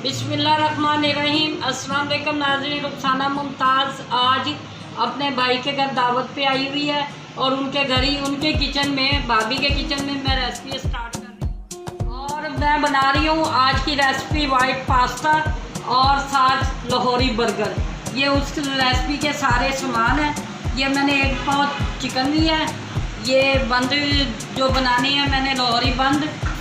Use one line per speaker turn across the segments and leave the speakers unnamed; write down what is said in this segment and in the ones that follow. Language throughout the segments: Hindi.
बिस्मिल्लाहिर्रहमानिर्रहीम। अस्सलाम वालेकुम नाज़रीन। रुखसाना मुमताज़ आज अपने भाई के घर दावत पे आई हुई है और उनके घर ही उनके किचन में, भाभी के किचन में मैं रेसिपी स्टार्ट कर रही हूँ। और मैं बना रही हूँ आज की रेसिपी वाइट पास्ता और साथ लाहौरी बर्गर। ये उस रेसिपी के सारे सामान हैं। ये मैंने एक पाव चिकन लिया है, ये बंद जो बनाने हैं मैंने लाहौरी बंद,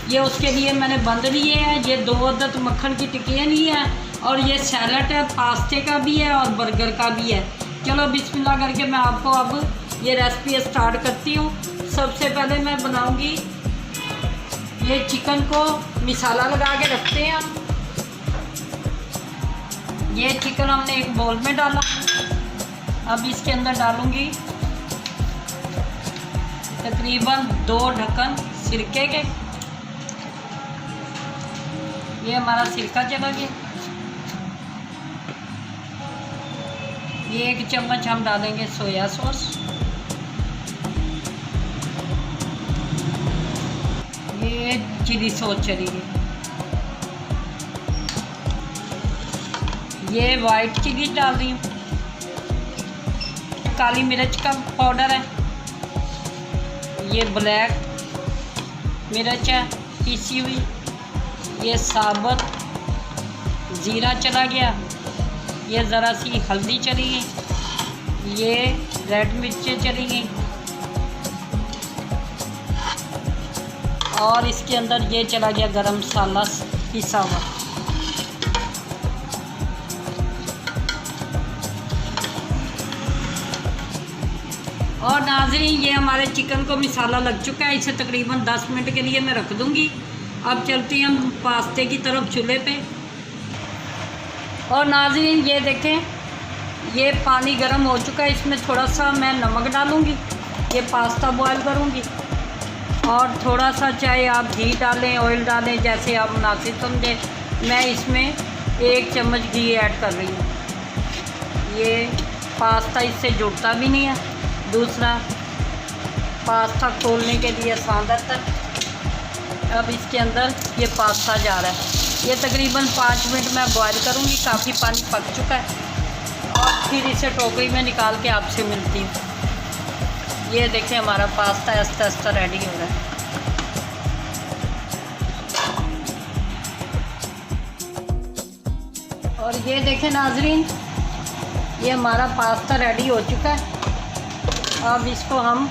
ये उसके लिए मैंने बंद लिए हैं। ये 2 अदद मक्खन की टिक्कियाँ ली हैं और ये सैलड है, पास्ते का भी है और बर्गर का भी है। चलो बिस्मिल्लाह करके मैं आपको अब ये रेसिपी स्टार्ट करती हूँ। सबसे पहले मैं बनाऊँगी, ये चिकन को मसाला लगा के रखते हैं हम। ये चिकन हमने एक बाउल में डाला, अब इसके अंदर डालूँगी तकरीबन 2 ढक्कन सिरके के। ये हमारा सिरका चला गया। ये 1 चम्मच हम डालेंगे सोया सॉस। ये चिली सॉस चली गई। ये वाइट चिली डाल रही हूँ। काली मिर्च का पाउडर है। ये ब्लैक मिर्च है पीसी हुई। ये साबुत ज़ीरा चला गया। ये ज़रा सी हल्दी चली गई। ये रेड मिर्चें चली गई और इसके अंदर ये चला गया गरम मसाला पिसा हुआ। और नाज़रीन ये हमारे चिकन को मसाला लग चुका है। इसे तकरीबन 10 मिनट के लिए मैं रख दूँगी। अब चलते हैं हम पास्ते की तरफ चूल्हे पे। और नाज़रीन ये देखें, ये पानी गर्म हो चुका है। इसमें थोड़ा सा मैं नमक डालूँगी। ये पास्ता बॉयल करूँगी और थोड़ा सा चाहे आप घी डालें, ऑयल डालें, जैसे आप मुनासिब समझें। मैं इसमें 1 चम्मच घी ऐड कर रही हूँ। ये पास्ता इससे जुड़ता भी नहीं है। दूसरा, पास्ता खोलने के लिए आसान रहता है। अब इसके अंदर ये पास्ता जा रहा है। ये तकरीबन 5 मिनट मैं बॉयल करूँगी। काफ़ी पानी पक चुका है और फिर इसे टोकरी में निकाल के आपसे मिलती हूँ। ये देखें हमारा पास्ता आस्ता आस्ता रेडी हो रहा है। और ये देखें नाज़रीन, ये हमारा पास्ता रेडी हो चुका है। अब इसको हम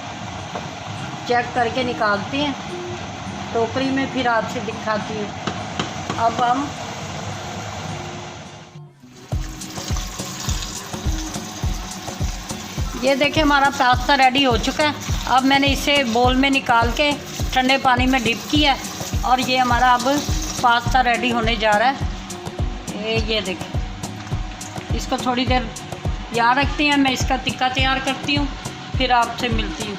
चेक करके निकालते हैं टोकरी में, फिर आपसे दिखाती हूँ। अब हम ये देखें हमारा पास्ता रेडी हो चुका है। अब मैंने इसे बोल में निकाल के ठंडे पानी में डिप किया और ये हमारा अब पास्ता रेडी होने जा रहा है। ये देखें, इसको थोड़ी देर याद रखते हैं। मैं इसका टिक्का तैयार करती हूँ, फिर आपसे मिलती हूँ।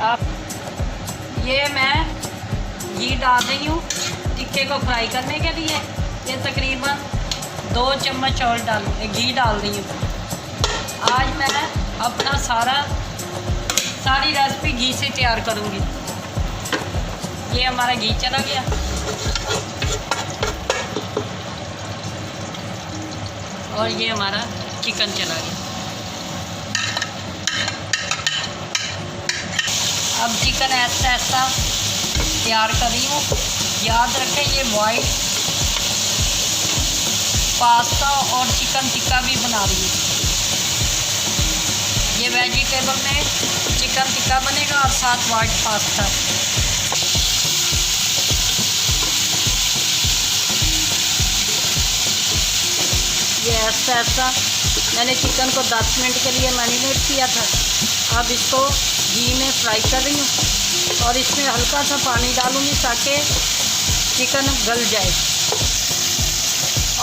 अब ये मैं घी डाल रही हूँ टिक्के को फ्राई करने के लिए। ये तकरीबन 2 चम्मच और घी डाल रही हूँ। आज मैं अपना सारी रेसिपी घी से तैयार करूँगी। ये हमारा घी चला गया और ये हमारा चिकन चला गया। अब चिकन ऐसा ऐसा तैयार कर रही हूँ। याद रखें ये वाइट पास्ता और चिकन टिक्का भी बना रही हूँ। ये वेजिटेबल में चिकन टिक्का बनेगा और साथ वाइट पास्ता। ये ऐसा ऐसा मैंने चिकन को 10 मिनट के लिए मैरिनेट किया था। अब इसको घी में फ्राई कर रही हूँ और इसमें हल्का सा पानी डालूँगी ताकि चिकन गल जाए।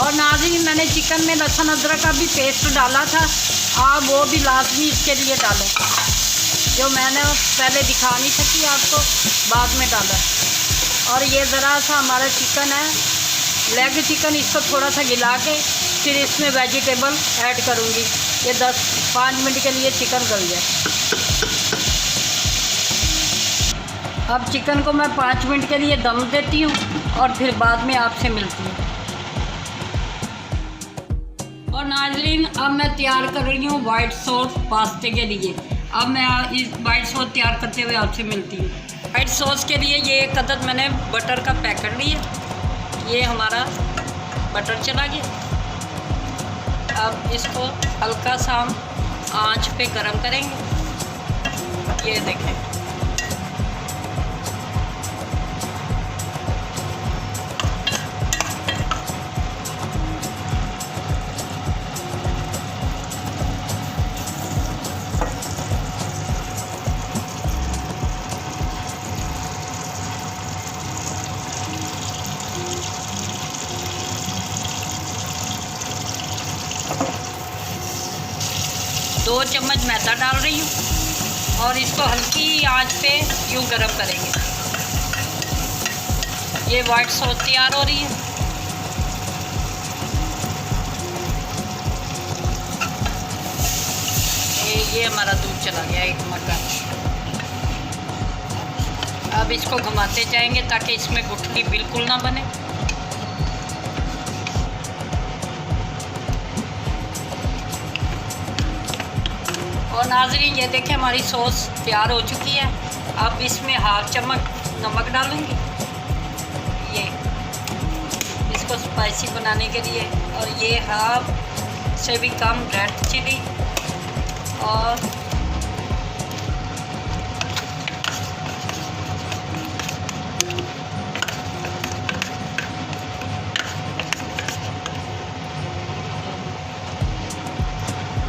और नाज़रीन मैंने चिकन में लहसुन अदरक का भी पेस्ट डाला था, आप वो भी लाजमी इसके लिए डालें। जो मैंने पहले दिखा नहीं सकी आपको, बाद में डाला। और ये ज़रा सा हमारा चिकन है, लेग चिकन, इसको थोड़ा सा गिला के फिर इसमें वेजिटेबल ऐड करूँगी। ये 10-5 मिनट के लिए चिकन गल जाए। अब चिकन को मैं 5 मिनट के लिए दम देती हूँ और फिर बाद में आपसे मिलती हूँ। और नाज़रीन, अब मैं तैयार कर रही हूँ वाइट सॉस पास्ते के लिए। अब मैं इस वाइट सॉस तैयार करते हुए आपसे मिलती हूँ। वाइट सॉस के लिए ये एक अदद मैंने बटर का पैकेट लिया। ये हमारा बटर चला गया। अब इसको हल्का सा आंच पे गरम करेंगे। ये देखें, दो चम्मच मैदा डाल रही हूँ और इसको हल्की आंच पे यूँ गरम करेंगे। ये वाइट सॉस तैयार हो रही है। ये हमारा दूध चला गया 1 मग्गा। अब इसको घुमाते जाएंगे ताकि इसमें गुठली बिल्कुल ना बने। और नाज़रीन, ये देखें हमारी सॉस तैयार हो चुकी है। अब इसमें 1/2 चम्मच नमक डालूंगी, ये इसको स्पाइसी बनाने के लिए। और ये 1/2 से भी कम रेड चिली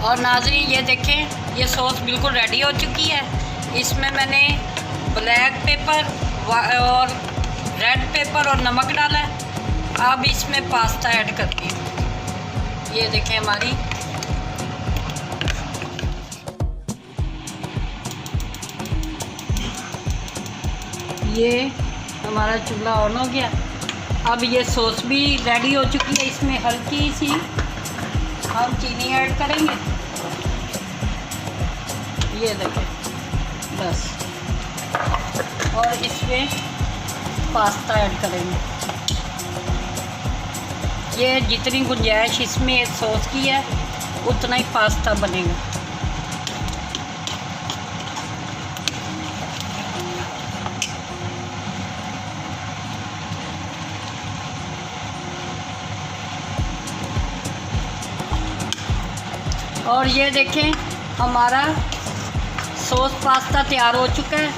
और नाज़रीन, ये देखें ये सॉस बिल्कुल रेडी हो चुकी है। इसमें मैंने ब्लैक पेपर और रेड पेपर और नमक डाला है। अब इसमें पास्ता ऐड करती हूँ। ये देखें हमारी ये हमारा चूल्हा ऑन हो गया। अब ये सॉस भी रेडी हो चुकी है। इसमें हल्की सी हम चीनी ऐड करेंगे। ये देखें बस। और इसमें पास्ता ऐड करेंगे। ये जितनी गुंजाइश इसमें सॉस की है उतना ही पास्ता बनेगा। और ये देखें हमारा सॉस पास्ता तैयार हो चुका है।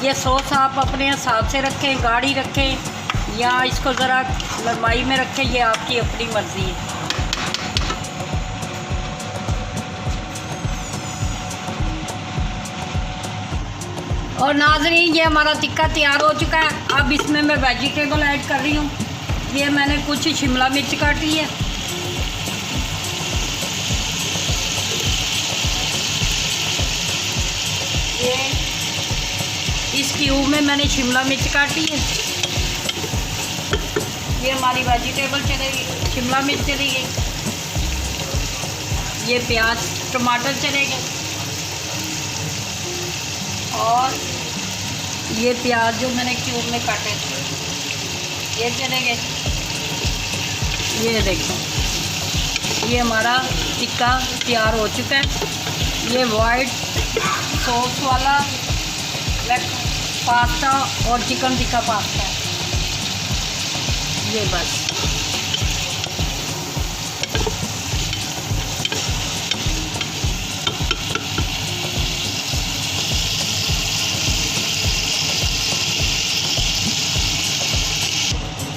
ये सॉस आप अपने हिसाब से रखें, गाढ़ी रखें या इसको ज़रा नरमाई में रखें, ये आपकी अपनी मर्ज़ी है। और नाज़रीन, ये हमारा टिक्का तैयार हो चुका है। अब इसमें मैं वेजिटेबल ऐड कर रही हूँ। ये मैंने कुछ शिमला मिर्च काटी है, इस क्यूब में मैंने शिमला मिर्च काटी है। ये हमारी वेजिटेबल चलेगी, शिमला मिर्च चली गई। ये प्याज टमाटर चले गए और ये प्याज जो मैंने क्यूब में काटे थे ये चले गए। ये देखो ये हमारा टिक्का तैयार हो चुका है। ये वाइट सॉस वाला पास्ता और चिकन टिक्का पास्ता है। ये बस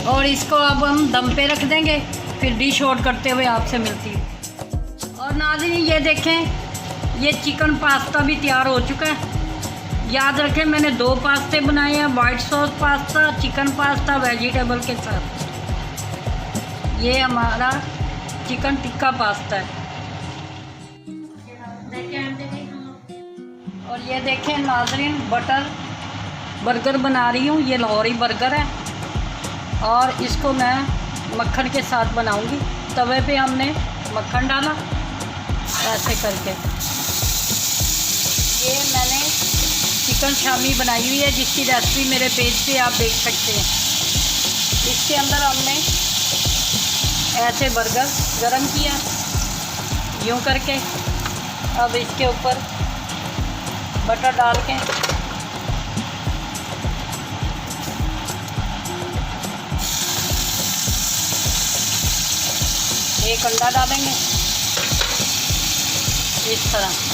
और इसको अब हम दम पे रख देंगे, फिर डिश आउट करते हुए आपसे मिलती हूँ। और नाज़रीन, ये देखें ये चिकन पास्ता भी तैयार हो चुका है। याद रखें मैंने 2 पास्ते बनाए हैं, white sauce pasta, chicken pasta vegetable के साथ। ये हमारा चिकन टिक्का पास्ता है। और ये देखें नाज़रीन, बटर बर्गर बना रही हूँ। ये लाहौरी बर्गर है और इसको मैं मक्खन के साथ बनाऊंगी। तवे पे हमने मक्खन डाला ऐसे करके। ये मैंने चिकन शामी बनाई हुई है, जिसकी रेसिपी मेरे पेज पे आप देख सकते हैं। इसके अंदर हमने ऐसे बर्गर गरम किया यूँ करके। अब इसके ऊपर बटर डाल के एक अंडा डालेंगे इस तरह।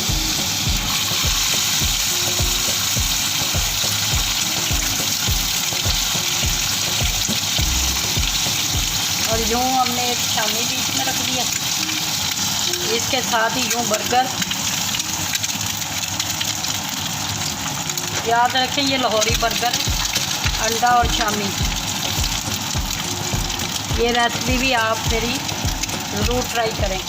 और यूँ हमने एक शामी बीच में रख दिया, इसके साथ ही यूँ बर्गर। याद रखें ये लाहौरी बर्गर, अंडा और शामी। ये रेसिपी भी आप मेरी ज़रूर ट्राई करें।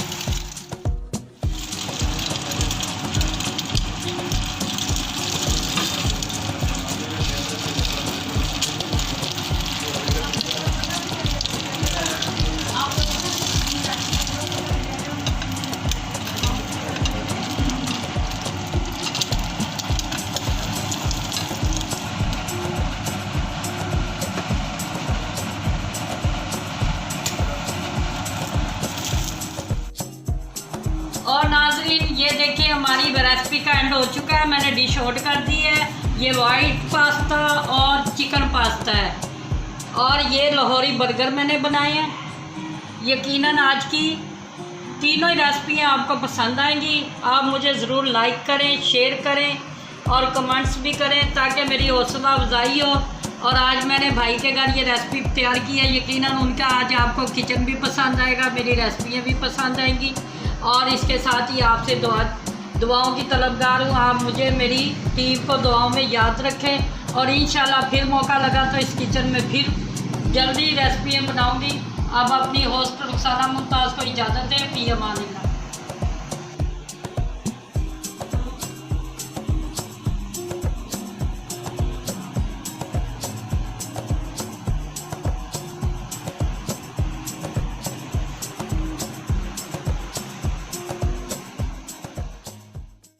और नाज़रीन ये देखिए हमारी रेसिपी का एंड हो चुका है। मैंने डिश आउट कर दी है। ये वाइट पास्ता और चिकन पास्ता है, और ये लाहौरी बर्गर मैंने बनाए हैं। यकीनन आज की तीनों ही रेसिपियाँ आपको पसंद आएंगी। आप मुझे ज़रूर लाइक करें, शेयर करें और कमेंट्स भी करें, ताकि मेरी हौसला अफजाई हो। और आज मैंने भाई के घर ये रेसिपी तैयार की है। यकीनन उनका आज आपको किचन भी पसंद आएगा, मेरी रेसिपियाँ भी पसंद आएंगी। और इसके साथ ही आपसे दुआओं की तलबगार हूँ। आप मुझे, मेरी टीम को दुआओं में याद रखें, और इंशाल्लाह फिर मौका लगा तो इस किचन में फिर जल्दी रेसिपियाँ बनाऊँगी। अब अपनी होस्ट रुखसाना मुमताज़ को इजाज़त दें। फी अमानिल्लाह।